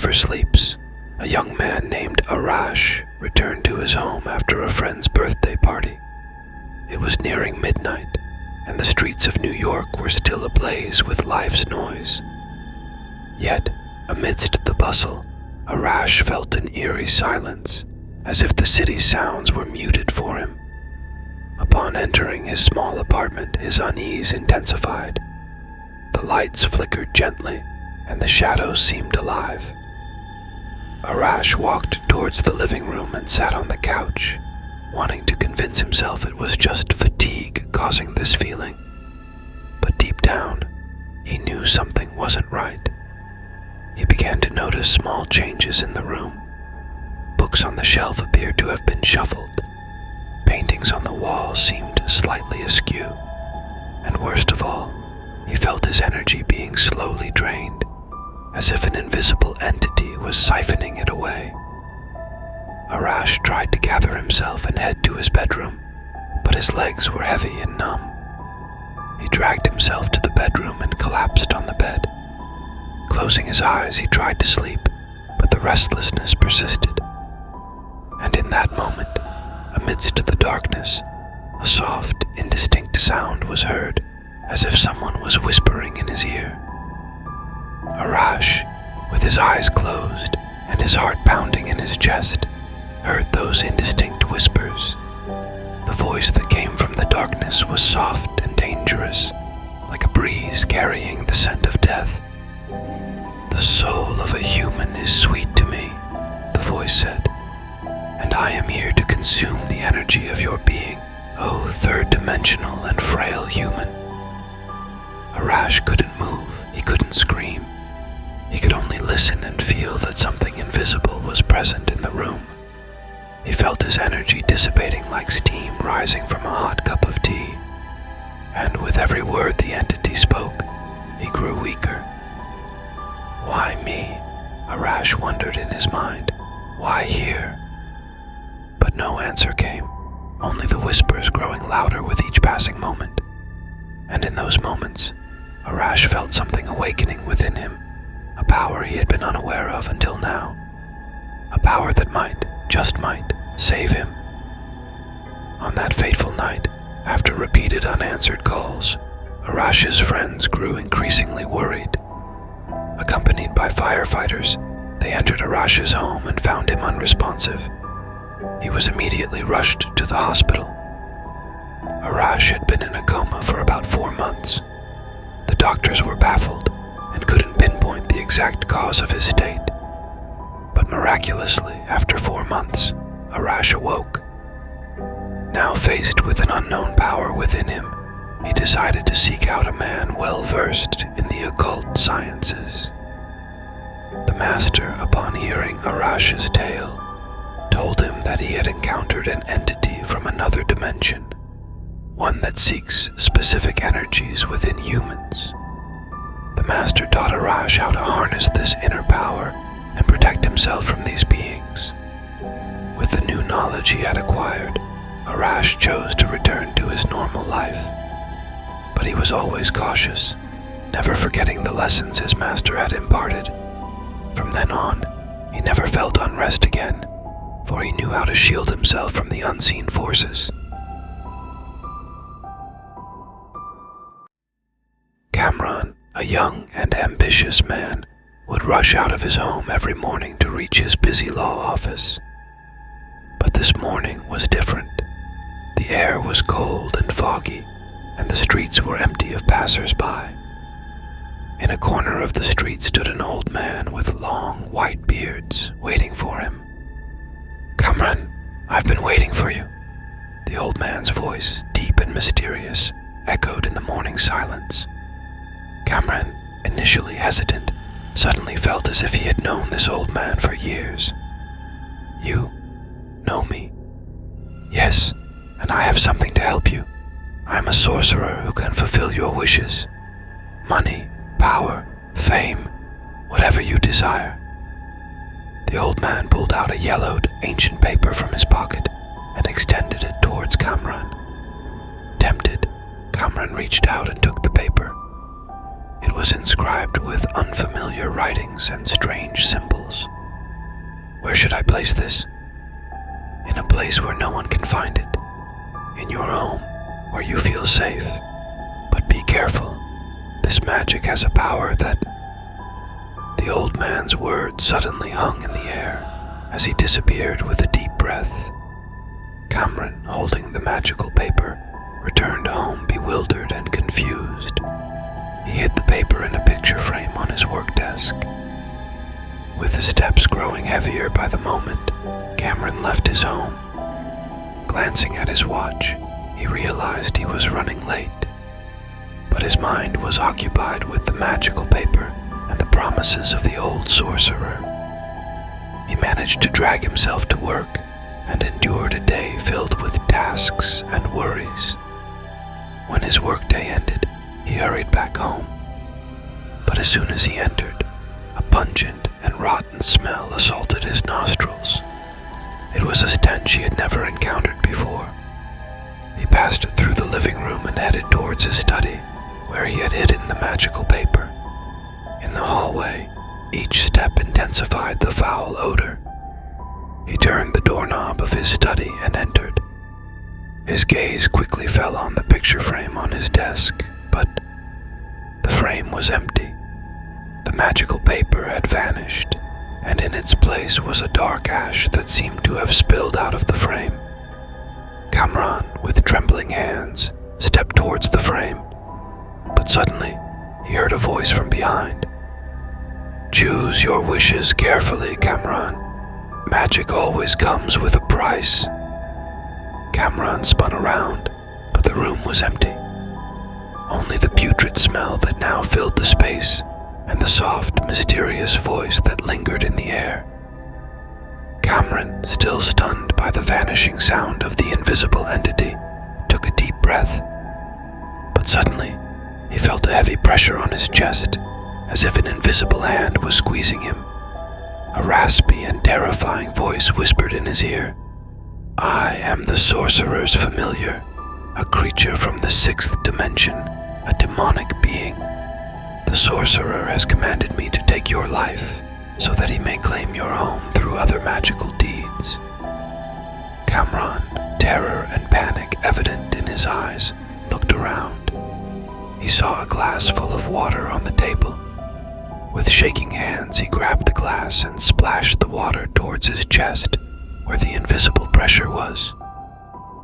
never sleeps, a young man named Arash returned to his home after a friend's birthday party. It was nearing midnight, and the streets of New York were still ablaze with life's noise. Yet, amidst the bustle, Arash felt an eerie silence, as if the city's sounds were muted for him. Upon entering his small apartment, his unease intensified. The lights flickered gently, and the shadows seemed alive. Arash walked towards the living room and sat on the couch, wanting to convince himself it was just fatigue causing this feeling. But deep down, he knew something wasn't right. He began to notice small changes in the room. Books on the shelf appeared to have been shuffled. Paintings on the wall seemed slightly askew. And worst of all, he felt his energy being slowly drained, as if an invisible entity was siphoning it away. Arash tried to gather himself and head to his bedroom, but his legs were heavy and numb. He dragged himself to the bedroom and collapsed on the bed. Closing his eyes, he tried to sleep, but the restlessness persisted. And in that moment, amidst the darkness, a soft, indistinct sound was heard, as if someone was whispering in his ear. Arash, with his eyes closed and his heart pounding in his chest, heard those indistinct whispers. The voice that came from the darkness was soft and dangerous, like a breeze carrying the scent of death. "The soul of a human is sweet to me," the voice said, "and I am here to consume the energy of your being, O third-dimensional and frail human." Arash couldn't move, he couldn't scream. He could only listen and feel that something invisible was present in the room. He felt his energy dissipating like steam rising from a hot cup of tea. And with every word the entity spoke, he grew weaker. Why me? Arash wondered in his mind. Why here? But no answer came, only the whispers growing louder with each passing moment. And in those moments, Arash felt something awakening within him, a power he had been unaware of until now. A power that might, just might, save him. On that fateful night, after repeated unanswered calls, Arash's friends grew increasingly worried. Accompanied by firefighters, they entered Arash's home and found him unresponsive. He was immediately rushed to the hospital. Arash had been in a coma for about 4 months. The doctors were baffled and couldn't pinpoint the exact cause of his state. But miraculously, after 4 months, Arash awoke. Now faced with an unknown power within him, he decided to seek out a man well-versed in the occult sciences. The master, upon hearing Arash's tale, told him that he had encountered an entity from another dimension, one that seeks specific energies within humans. The master taught Arash how to harness this inner power and protect himself from these beings. With the new knowledge he had acquired, Arash chose to return to his normal life. But he was always cautious, never forgetting the lessons his master had imparted. From then on, he never felt unrest again, for he knew how to shield himself from the unseen forces. Kamran, a young and ambitious man, would rush out of his home every morning to reach his busy law office. But this morning was different. The air was cold and foggy, and the streets were empty of passers-by. In a corner of the street stood an old man with long, white beards, waiting for him. "Kamran, I've been waiting for you." The old man's voice, deep and mysterious, echoed in the morning silence. Kamran, initially hesitant, suddenly felt as if he had known this old man for years. "You know me?" "Yes, and I have something to help you. I am a sorcerer who can fulfill your wishes. Money, power, fame, whatever you desire." The old man pulled out a yellowed, ancient paper from his pocket and extended it towards Kamran. Tempted, Kamran reached out and took the paper. It was inscribed with unfamiliar familiar writings and strange symbols. Where should I place this? In a place where no one can find it. In your home, where you feel safe. But be careful. This magic has a power that... The old man's words suddenly hung in the air as he disappeared with a deep breath. Cameron, holding the magical paper, returned home bewildered and confused. He hid the paper in a picture frame on his work desk. With his steps growing heavier by the moment, Cameron left his home. Glancing at his watch, he realized he was running late. But his mind was occupied with the magical paper and the promises of the old sorcerer. He managed to drag himself to work and endured a day filled with tasks and worries. When his workday ended, he hurried back home. But as soon as he entered, a pungent and rotten smell assaulted his nostrils. It was a stench he had never encountered before. He passed through the living room and headed towards his study, where he had hidden the magical paper. In the hallway, each step intensified the foul odor. He turned the doorknob of his study and entered. His gaze quickly fell on the picture frame on his desk, but the frame was empty. The magical paper had vanished, and in its place was a dark ash that seemed to have spilled out of the frame. Cameron, with trembling hands, stepped towards the frame, but suddenly he heard a voice from behind. "Choose your wishes carefully, Cameron. Magic always comes with a price." Cameron spun around, but the room was empty. Only the putrid smell that now filled the space, and the soft, mysterious voice that lingered in the air. Cameron, still stunned by the vanishing sound of the invisible entity, took a deep breath. But suddenly, he felt a heavy pressure on his chest, as if an invisible hand was squeezing him. A raspy and terrifying voice whispered in his ear, "I am the sorcerer's familiar, a creature from the 6th dimension, a demonic being. The sorcerer has commanded me to take your life, so that he may claim your home through other magical deeds." Cameron, terror and panic evident in his eyes, looked around. He saw a glass full of water on the table. With shaking hands, he grabbed the glass and splashed the water towards his chest, where the invisible pressure was.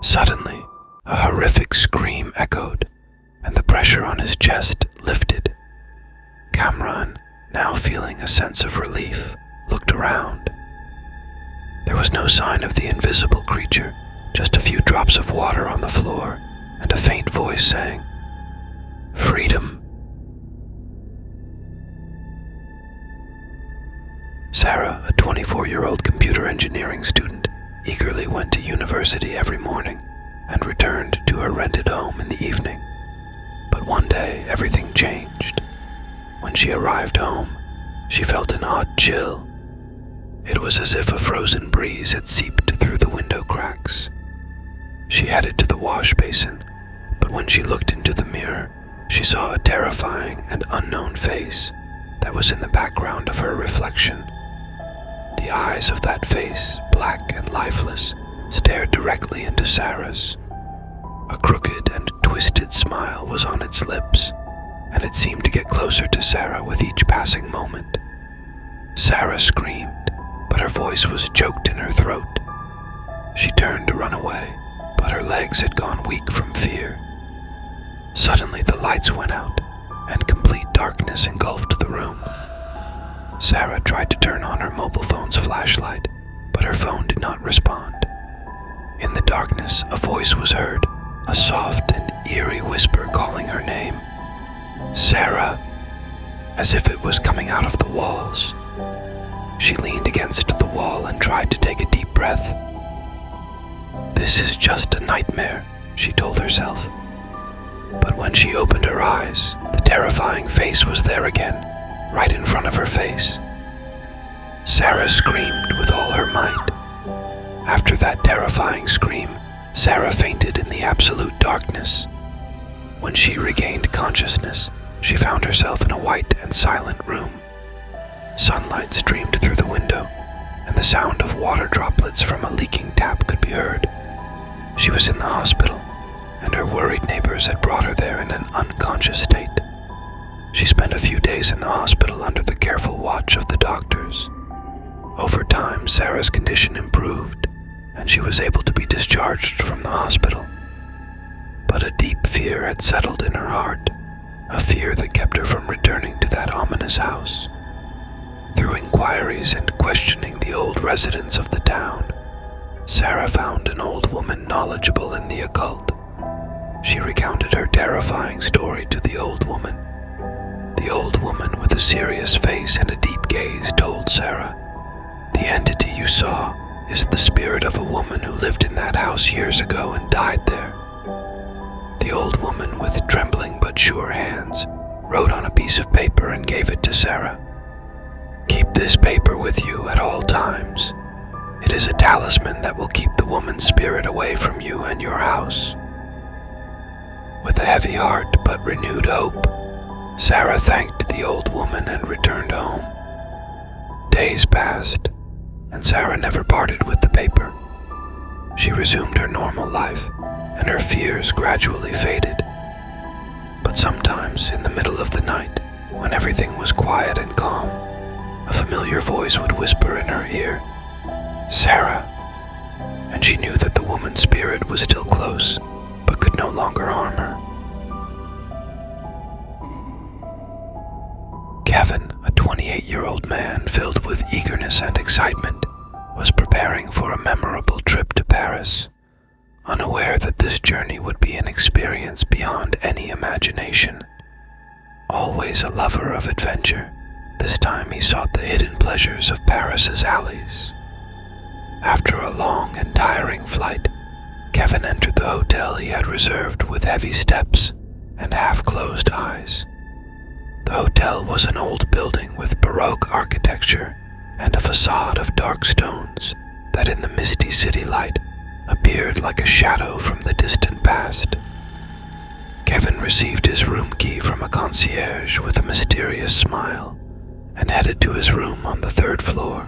Suddenly, a horrific scream echoed, and the pressure on his chest lifted. Cameron, now feeling a sense of relief, looked around. There was no sign of the invisible creature, just a few drops of water on the floor, and a faint voice saying, "Freedom." Sarah, a 24-year-old computer engineering student, eagerly went to university every morning and returned to her rented home in the evening. But one day, everything changed. When she arrived home, she felt an odd chill. It was as if a frozen breeze had seeped through the window cracks. She headed to the wash basin, but when she looked into the mirror, she saw a terrifying and unknown face that was in the background of her reflection. The eyes of that face, black and lifeless, stared directly into Sarah's. A crooked and twisted smile was on its lips, and it seemed to get closer to Sarah with each passing moment. Sarah screamed, but her voice was choked in her throat. She turned to run away, but her legs had gone weak from fear. Suddenly the lights went out, and complete darkness engulfed the room. Sarah tried to turn on her mobile phone's flashlight, but her phone did not respond. In the darkness, a voice was heard, a soft and eerie whisper calling her name. "Sarah," as if it was coming out of the walls. She leaned against the wall and tried to take a deep breath. "This is just a nightmare," she told herself. But when she opened her eyes, the terrifying face was there again, right in front of her face. Sarah screamed with all her might. After that terrifying scream, Sarah fainted in the absolute darkness. When she regained consciousness, she found herself in a white and silent room. Sunlight streamed through the window, and the sound of water droplets from a leaking tap could be heard. She was in the hospital, and her worried neighbors had brought her there in an unconscious state. She spent a few days in the hospital under the careful watch of the doctors. Over time, Sarah's condition improved, and she was able to be discharged from the hospital. But a deep fear had settled in her heart, a fear that kept her from returning to that ominous house. Through inquiries and questioning the old residents of the town, Sarah found an old woman knowledgeable in the occult. She recounted her terrifying story to the old woman. The old woman with a serious face and a deep gaze told Sarah, "The entity you saw is the spirit of a woman who lived in that house years ago and died there." The old woman, with trembling but sure hands, wrote on a piece of paper and gave it to Sarah. "Keep this paper with you at all times. It is a talisman that will keep the woman's spirit away from you and your house." With a heavy heart but renewed hope, Sarah thanked the old woman and returned home. Days passed, and Sarah never parted with the paper. She resumed her normal life, and her fears gradually faded. But sometimes, in the middle of the night, when everything was quiet and calm, a familiar voice would whisper in her ear, "Sarah," and she knew that the woman's spirit was still close, but could no longer harm her. Kevin, a 28-year-old man filled with eagerness and excitement, was preparing for a memorable trip to Paris, unaware that this journey would be an experience beyond any imagination. Always a lover of adventure, this time he sought the hidden pleasures of Paris's alleys. After a long and tiring flight, Kevin entered the hotel he had reserved with heavy steps and half-closed eyes. The hotel was an old building with Baroque architecture and a facade of dark stones that in the misty city light appeared like a shadow from the distant past. Kevin received his room key from a concierge with a mysterious smile and headed to his room on the 3rd floor.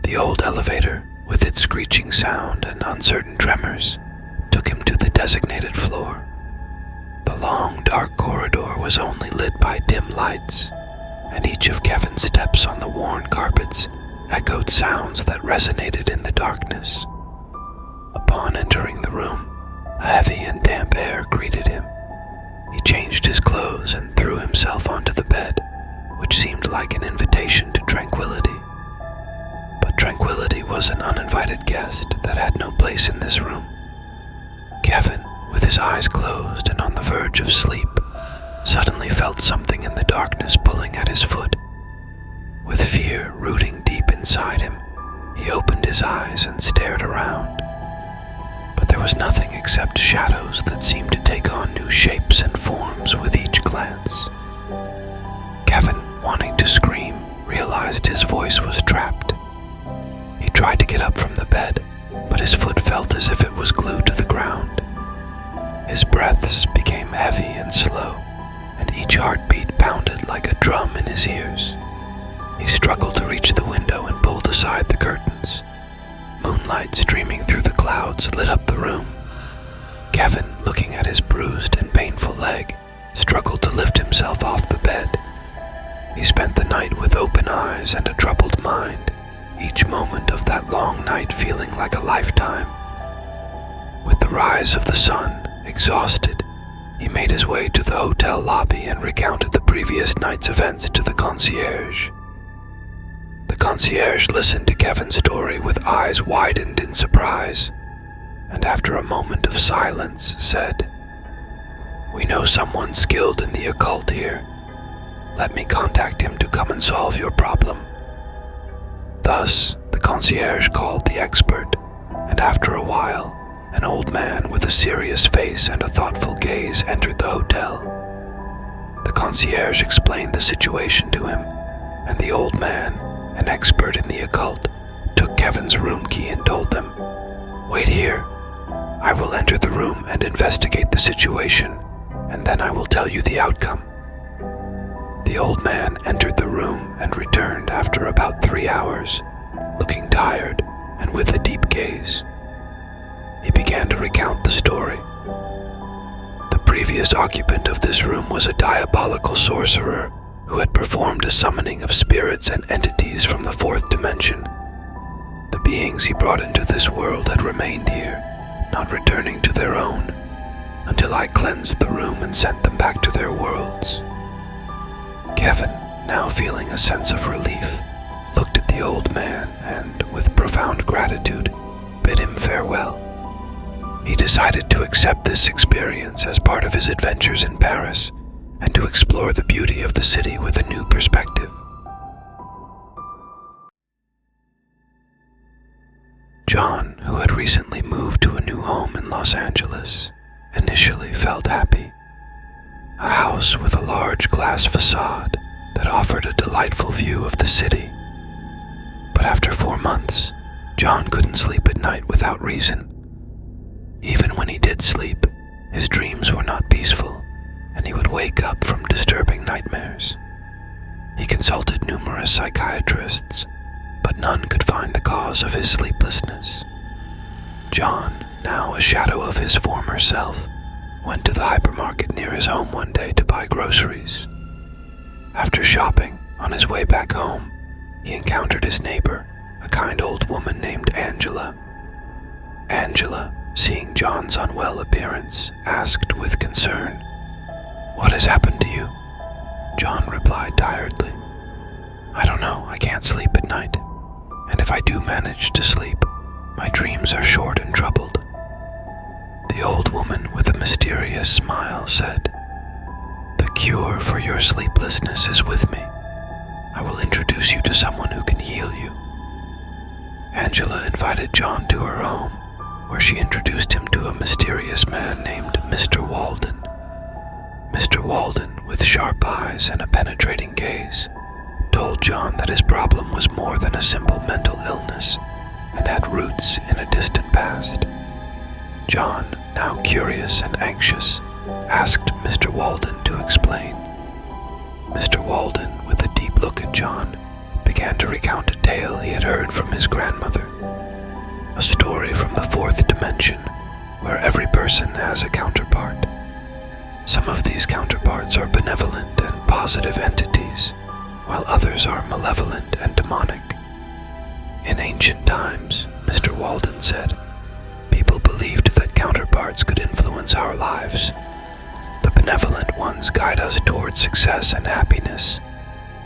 The old elevator, with its screeching sound and uncertain tremors, took him to the designated floor. The long, dark corridor was only lit by dim lights, and each of Kevin's steps on the worn carpets echoed sounds that resonated in the darkness. Upon entering the room, a heavy and damp air greeted him. He changed his clothes and threw himself onto the bed, which seemed like an invitation to tranquility. But tranquility was an uninvited guest that had no place in this room. Kevin, with his eyes closed and on the verge of sleep, suddenly felt something in the darkness pulling at his foot. With fear rooting deep inside him, he opened his eyes and stared around. But there was nothing except shadows that seemed to take on new shapes and forms with each glance. Kevin, wanting to scream, realized his voice was trapped. He tried to get up from the bed, but his foot felt as if it was glued to the ground. His breaths became heavy and slow, and each heartbeat pounded like a drum in his ears. He struggled to reach the window and pulled aside the curtains. Moonlight streaming through the clouds lit up the room. Kevin, looking at his bruised and painful leg, struggled to lift himself off the bed. He spent the night with open eyes and a troubled mind, each moment of that long night feeling like a lifetime. With the rise of the sun, exhausted, he made his way to the hotel lobby and recounted the previous night's events to the concierge. The concierge listened to Kevin's story with eyes widened in surprise, and after a moment of silence said, "We know someone skilled in the occult here. Let me contact him to come and solve your problem." Thus, the concierge called the expert, and after a while, an old man with a serious face and a thoughtful gaze entered the hotel. The concierge explained the situation to him, and the old man, an expert in the occult, took Kevin's room key and told them, "Wait here. I will enter the room and investigate the situation, and then I will tell you the outcome." The old man entered the room and returned after about 3 hours, looking tired and with a deep gaze. He began to recount the story. The previous occupant of this room was a diabolical sorcerer who had performed a summoning of spirits and entities from the fourth dimension. The beings he brought into this world had remained here, not returning to their own, until I cleansed the room and sent them back to their worlds. Kevin, now feeling a sense of relief, looked at the old man and, with profound gratitude, bid him farewell. He decided to accept this experience as part of his adventures in Paris and to explore the beauty of the city with a new perspective. John, who had recently moved to a new home in Los Angeles, initially felt happy. A house with a large glass facade that offered a delightful view of the city. But after 4 months, John couldn't sleep at night without reason. Even when he did sleep, his dreams were not peaceful, and he would wake up from disturbing nightmares. He consulted numerous psychiatrists, but none could find the cause of his sleeplessness. John, now a shadow of his former self, went to the hypermarket near his home one day to buy groceries. After shopping, on his way back home, he encountered his neighbor, a kind old woman named Angela. Angela, seeing John's unwell appearance, asked with concern, "What has happened to you?" John replied tiredly, "I don't know, I can't sleep at night. And if I do manage to sleep, my dreams are short and troubled." The old woman, with a mysterious smile, said, "The cure for your sleeplessness is with me. I will introduce you to someone who can heal you." Angela invited John to her home, where she introduced him to a mysterious man named Mr. Walden. Mr. Walden, with sharp eyes and a penetrating gaze, told John that his problem was more than a simple mental illness and had roots in a distant past. John, now curious and anxious, asked Mr. Walden to explain. Mr. Walden, with a deep look at John, began to recount a tale he had heard from his grandmother. A story from the fourth dimension, where every person has a counterpart. Some of these counterparts are benevolent and positive entities, while others are malevolent and demonic. In ancient times, Mr. Walden said, people believed that counterparts could influence our lives. The benevolent ones guide us towards success and happiness,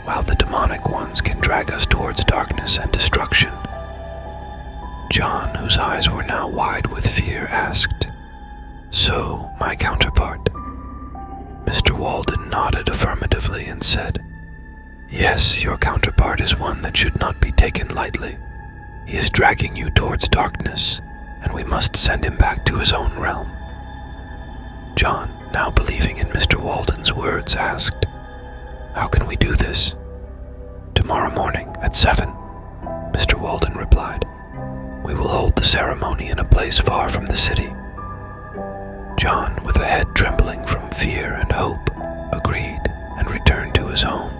while the demonic ones can drag us towards darkness and destruction. John, whose eyes were now wide with fear, asked, "So, my counterpart?" Mr. Walden nodded affirmatively and said, "Yes, your counterpart is one that should not be taken lightly. He is dragging you towards darkness, and we must send him back to his own realm." John, now believing in Mr. Walden's words, asked, "How can we do this?" "Tomorrow morning at 7, Mr. Walden replied. "We will hold the ceremony in a place far from the city." John, with a head trembling from fear and hope, agreed and returned to his home.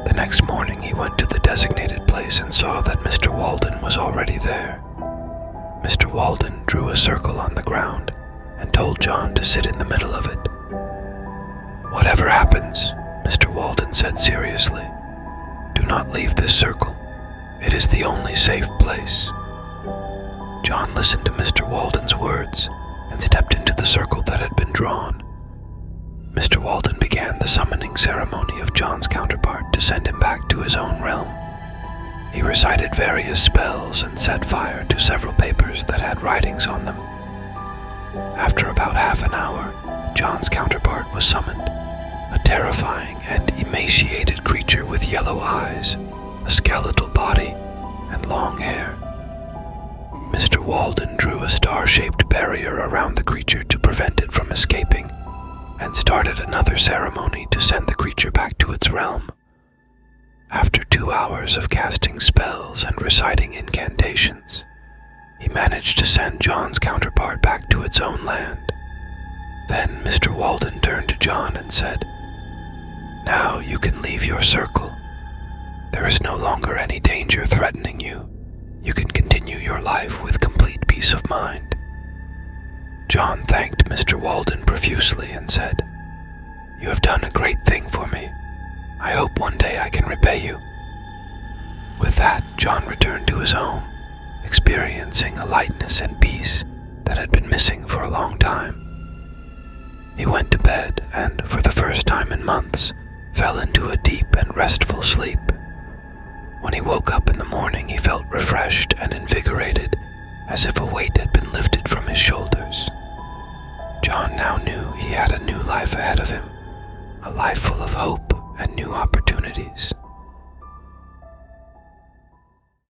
The next morning he went to the designated place and saw that Mr. Walden was already there. Mr. Walden drew a circle on the ground and told John to sit in the middle of it. "Whatever happens," Mr. Walden said seriously, "do not leave this circle. It is the only safe place." John listened to Mr. Walden's words and stepped into the circle that had been drawn. Mr. Walden began the summoning ceremony of John's counterpart to send him back to his own realm. He recited various spells and set fire to several papers that had writings on them. After about half an hour, John's counterpart was summoned, a terrifying and emaciated creature with yellow eyes, a skeletal body, and long hair. Mr. Walden drew a star-shaped barrier around the creature to prevent it from escaping, and started another ceremony to send the creature back to its realm. After 2 hours of casting spells and reciting incantations, he managed to send John's counterpart back to its own land. Then Mr. Walden turned to John and said, Now you can leave your circle. There is no longer any danger threatening you. You can continue your life with complete peace of mind." John thanked Mr. Walden profusely and said, "You have done a great thing for me. I hope one day I can repay you." With that, John returned to his home, experiencing a lightness and peace that had been missing for a long time. He went to bed and, for the first time in months, fell into a deep and restful sleep. When he woke up in the morning, he felt refreshed and invigorated, as if a weight had been lifted from his shoulders. John now knew he had a new life ahead of him, a life full of hope and new opportunities.